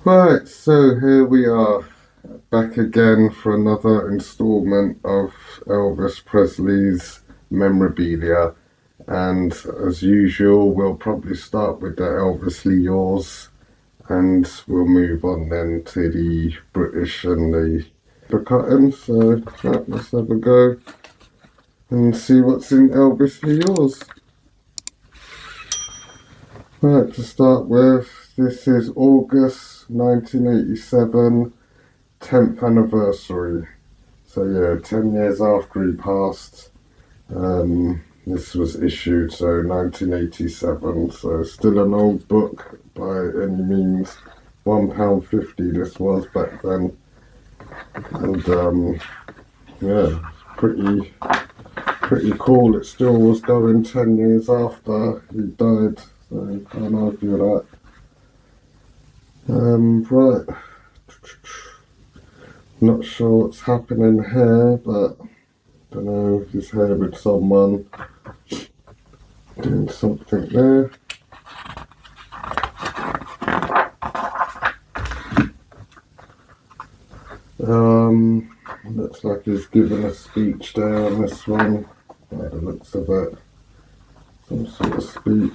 Right, so here we are back again for another installment of Elvis Presley's memorabilia. And as usual, we'll probably start with the Elvisly Yours and we'll move on then to the British and the Cotton. So right, let's have a go and see what's in Elvisly Yours. Right, to start with, this is August 1987. 10th anniversary. So yeah, 10 years after he passed, this was issued, so 1987. So still an old book by any means. £1.50 this was back then. And yeah, pretty cool. It still was going 10 years after he died, so you can't argue that. Right. Not sure what's happening here, but I don't know if he's here with someone doing something there. Looks like he's giving a speech there on this one, by the looks of it. Some sort of speech.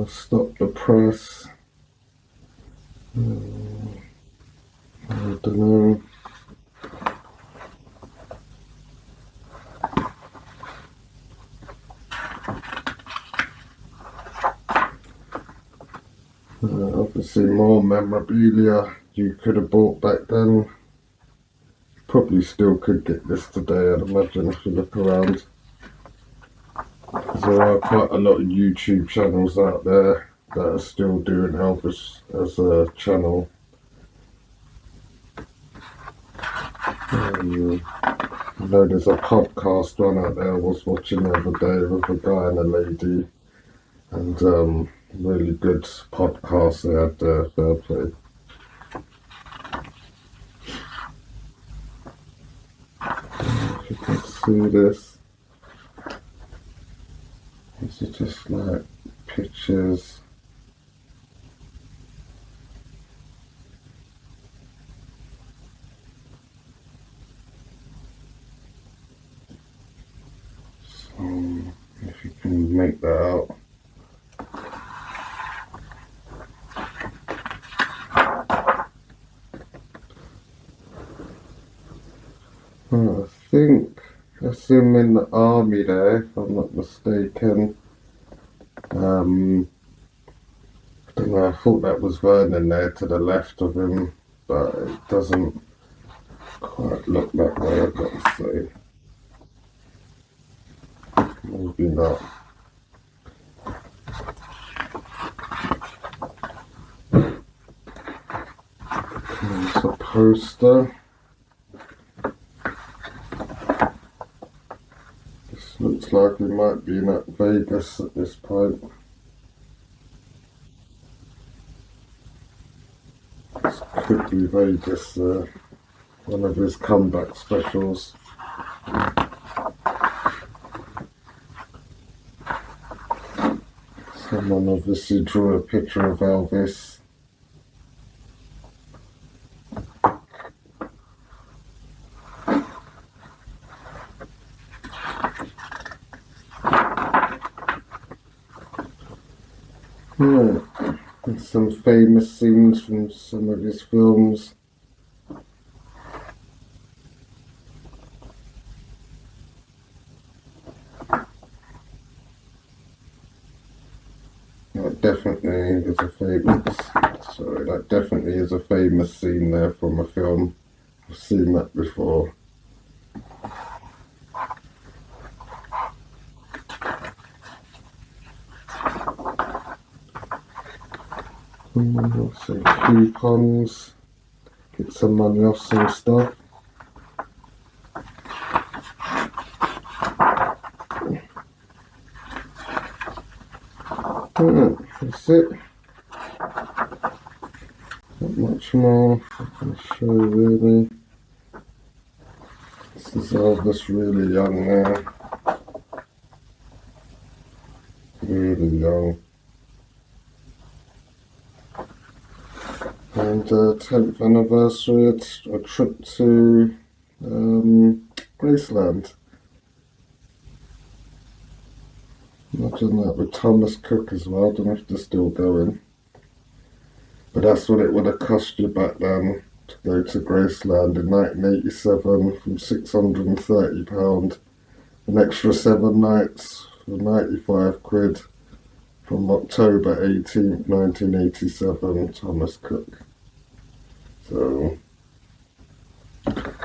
Stop the press. I don't know. Obviously more memorabilia you could have bought back then. Probably still could get this today, I'd imagine, if you look around. There are quite a lot of YouTube channels out there that are still doing Elvis as a channel. I know there's a podcast one out there I was watching the other day with a guy and a lady, and really good podcast they had there, fair play. If you can see this, these are just like pictures. So if you can make that out. I think that's him in the army there, if I'm not mistaken. I don't know, I thought that was Vernon there to the left of him, but it doesn't quite look that way, I've got to say. Maybe not. There's a poster. This looks like we might be in Vegas at this point. This could be Vegas, one of his comeback specials. Someone obviously drew a picture of Elvis. Yeah, and some famous scenes from some of his films. That definitely is a famous scene there from a film. I've seen that before. Some coupons, get some money off some stuff. That's it. Not much more I can show really. This is Elvis really young there. really young. And 10th anniversary, a trip to Graceland. Imagine that, with Thomas Cook as well. I don't know if they're still going. But that's what it would have cost you back then to go to Graceland in 1987 from £630. An extra 7 nights for 95 quid from October 18th, 1987, Thomas Cook. So,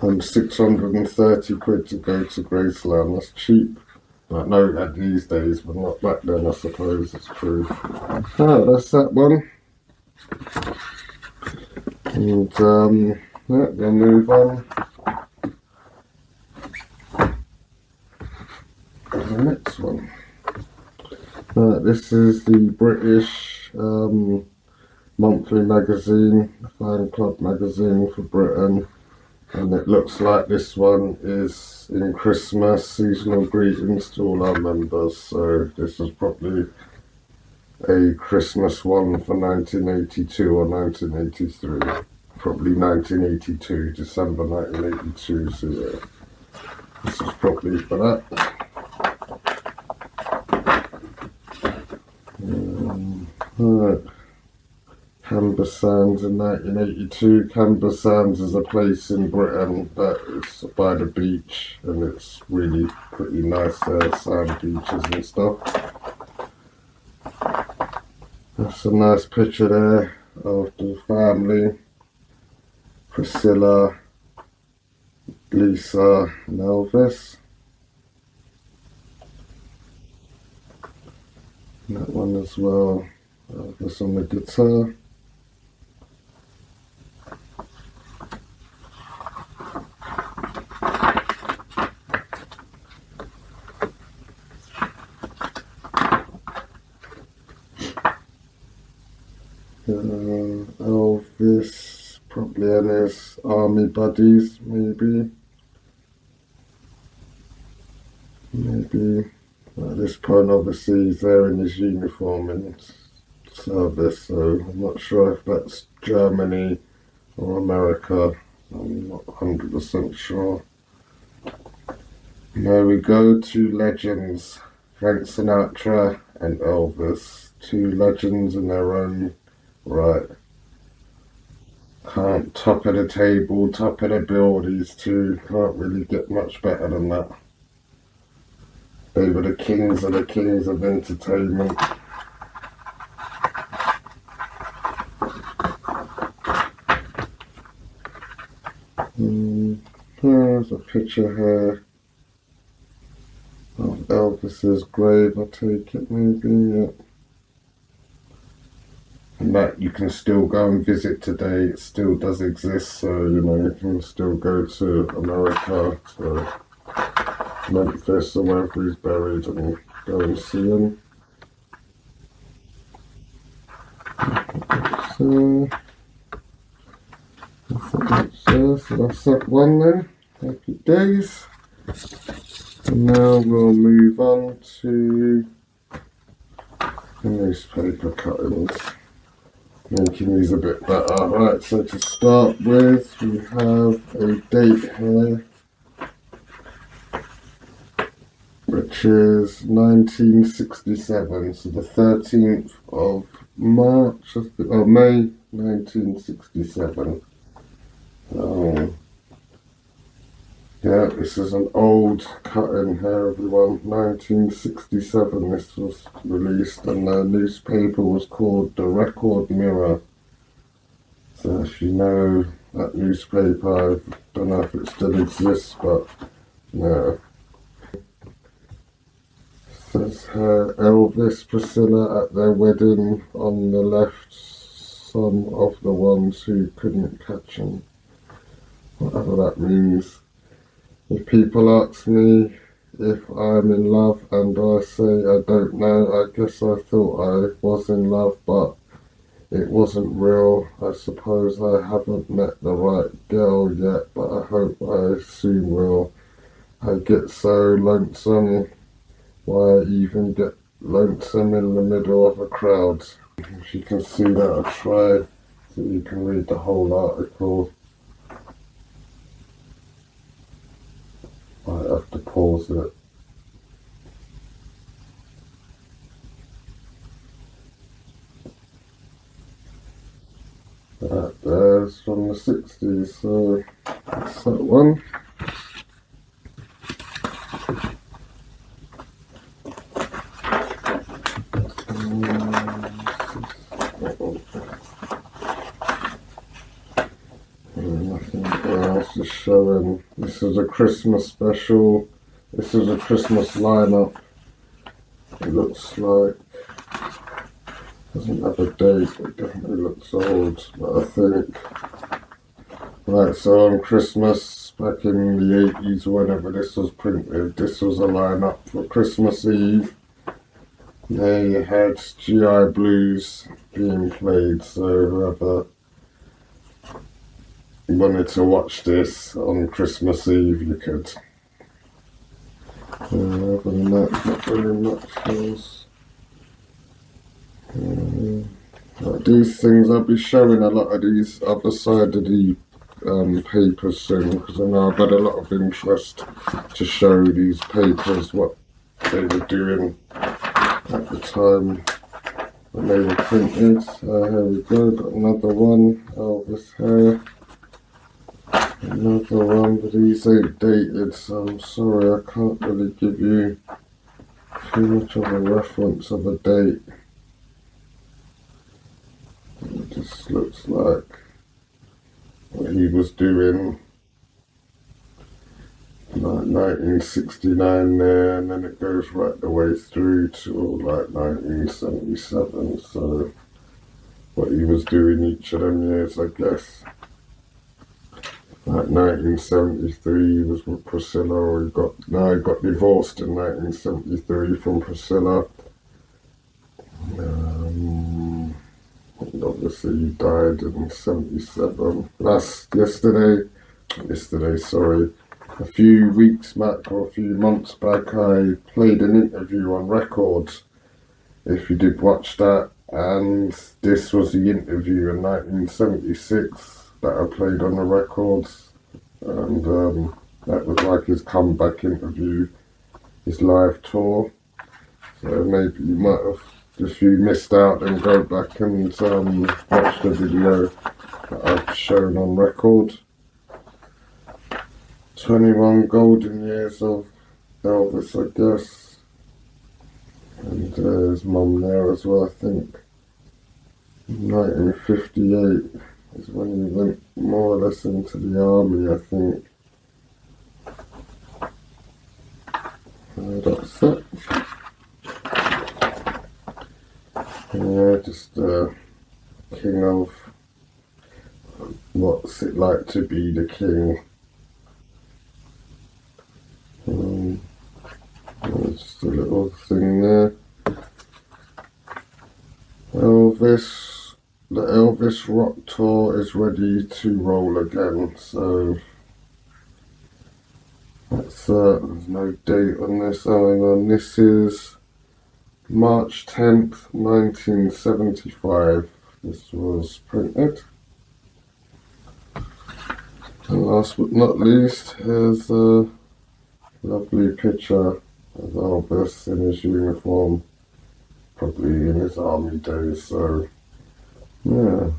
and 630 quid to go to Graceland. That's cheap. I know that these days, but not back then, I suppose. It's true. Oh, that's that one. And yeah, we'll move on to the next one. This is the British monthly magazine, the fan club magazine for Britain. And it looks like this one is in Christmas, seasonal greetings to all our members. So this is probably a Christmas one for 1982 or 1983. Probably 1982, December 1982. So yeah, this is probably for that. Right. Canberra Sands in 1982. Canberra Sands is a place in Britain that is by the beach, and it's really pretty nice there, sand beaches and stuff. That's a nice picture there of the family, Priscilla, Lisa and Elvis. And that one as well, Elvis on the guitar. Elvis probably and his army buddies, maybe. At this point, obviously, he's there in his uniform in service, so I'm not sure if that's Germany or America. I'm not 100% sure. There we go, two legends, Frank Sinatra and Elvis. Two legends in their own right. Can't top of the table, top of the bill, these two. Can't really get much better than that. They were the kings of entertainment. There's a picture here of Elvis's grave, I take it, maybe, yeah. And that you can still go and visit today. It still does exist, so you know you can still go to America, to Memphis or wherever he's buried, and go and see him. So that's that one then. Happy days. And now we'll move on to the newspaper cuttings. Making these a bit better. Right, so to start with, we have a date here, which is 1967, so the 13th of March, May 1967. Yeah, this is an old cut-in here, everyone. 1967 this was released, and the newspaper was called The Record Mirror. So if you know that newspaper, I don't know if it still exists, but yeah. Says here, Elvis, Priscilla at their wedding, on the left, some of the ones who couldn't catch him. Whatever that means. If people ask me if I'm in love and I say I don't know, I guess I thought I was in love, but it wasn't real. I suppose I haven't met the right girl yet, but I hope I soon will. I get so lonesome. Why even get lonesome in the middle of a crowd. If you can see that, I'll try so you can read the whole article. I have to pause it. There's from the 60s, so that's that one. Nothing else is showing. This is a Christmas special. This is a Christmas lineup. It looks like, doesn't have a date, it definitely looks old, but I think, right, so on Christmas, back in the 80s, whenever this was printed, this was a lineup for Christmas Eve. They had GI Blues being played, so whoever wanted to watch this on Christmas Eve, you could. Other than that, not very much else. These things, I'll be showing a lot of these other side of the papers soon, because I know I've had a lot of interest to show these papers what they were doing at the time when they were printed. Here we go, got another one, Elvis hair. Another one, but these ain't dated, so I'm sorry I can't really give you too much of a reference of a date. It just looks like what he was doing, like 1969 there, and then it goes right the way through to like 1977, so what he was doing each of them years, I guess. Like 1973 he was with Priscilla, or he got divorced in 1973 from Priscilla. Obviously he died in 77. A few weeks back or a few months back, I played an interview on record, if you did watch that, and this was the interview in 1976 that I played on the records, and that was like his comeback interview, his live tour. So maybe you might have, if you missed out, then go back and watch the video that I've shown on record. 21 golden years of Elvis, I guess. And his mum there as well, I think. 1958 is when he went more or less into the army, I think. That's it. Yeah, just king of what's it like to be the king. Just a little thing there. Elvis, the Elvis Rock Tour is ready to roll again, so that's there's no date on this. Hang on, this is March 10th, 1975. This was printed. And last but not least, here's a lovely picture of Elvis in his uniform, probably in his army days, so yeah,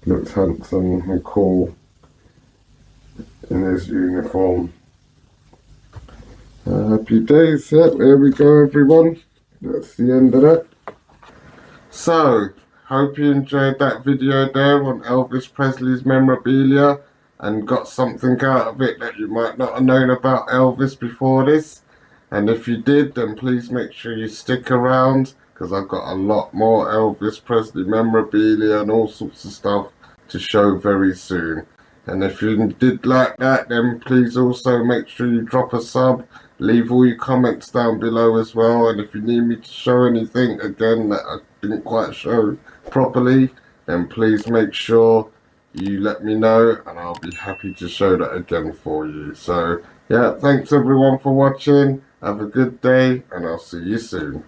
looked handsome and cool in his uniform. Happy days, yeah, there we go everyone, that's the end of that. So, hope you enjoyed that video there on Elvis Presley's memorabilia and got something out of it that you might not have known about Elvis before this. And if you did, then please make sure you stick around, because I've got a lot more Elvis Presley memorabilia and all sorts of stuff to show very soon. And if you did like that, then please also make sure you drop a sub, leave all your comments down below as well. And if you need me to show anything again that I didn't quite show properly, then please make sure you let me know, and I'll be happy to show that again for you. So yeah, thanks everyone for watching. Have a good day, and I'll see you soon.